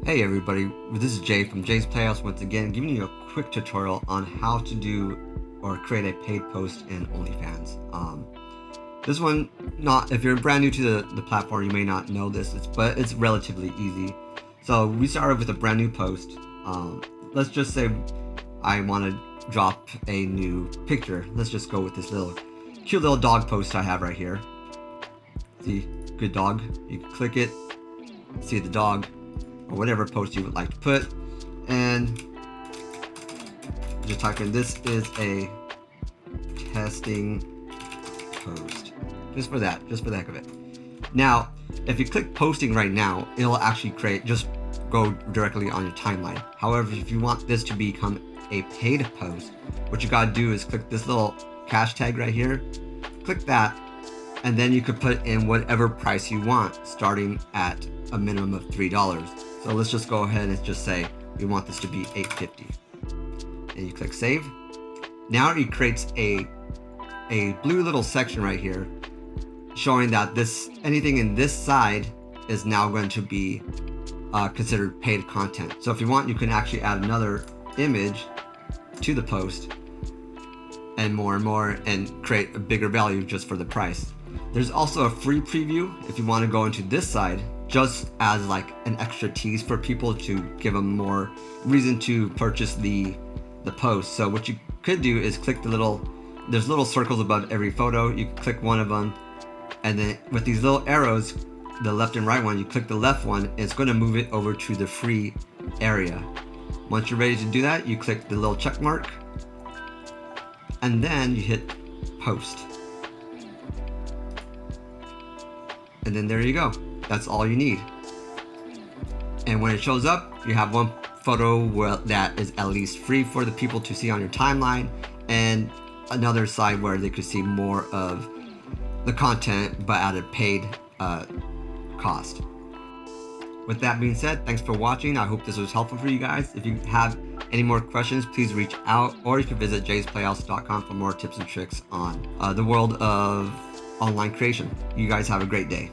Hey everybody, this is Jay from Jay's Playhouse once again, giving you a quick tutorial on how to do or create a paid post in OnlyFans. This one, if you're brand new to the platform, you may not know this, but it's relatively easy. So we started with a brand new post. Let's just say I want to drop a new picture. Let's just go with this cute little dog post I have right here. See, good dog. You can click it, see the dog, or whatever post you would like to put, and just type in, this is a testing post, just for the heck of it. Now if you click posting right now, it'll actually just go directly on your timeline. However, if you want this to become a paid post, what you gotta do is click this little cash tag right here, click that, and then you could put in whatever price you want, starting at a minimum of $3. So let's just go ahead and just say we want this to be $8.50, and you click save. Now it creates a blue little section right here showing that anything in this side is now going to be considered paid content. So if you want, you can actually add another image to the post and more and create a bigger value just for the price. There's also a free preview if you want to go into this side, just as like an extra tease for people to give them more reason to purchase the post. So what you could do is click there's little circles above every photo. You can click one of them, and then with these little arrows, the left and right one, you click the left one, and it's going to move it over to the free area. Once you're ready to do that, you click the little check mark, and then you hit post. And then there you go. That's all you need. And when it shows up, you have one photo that is at least free for the people to see on your timeline, and another side where they could see more of the content but at a paid cost. With that being said, thanks for watching. I hope this was helpful for you guys. If you have any more questions, please reach out, or you can visit jaysplayhouse.com for more tips and tricks on the world of online creation. You guys have a great day.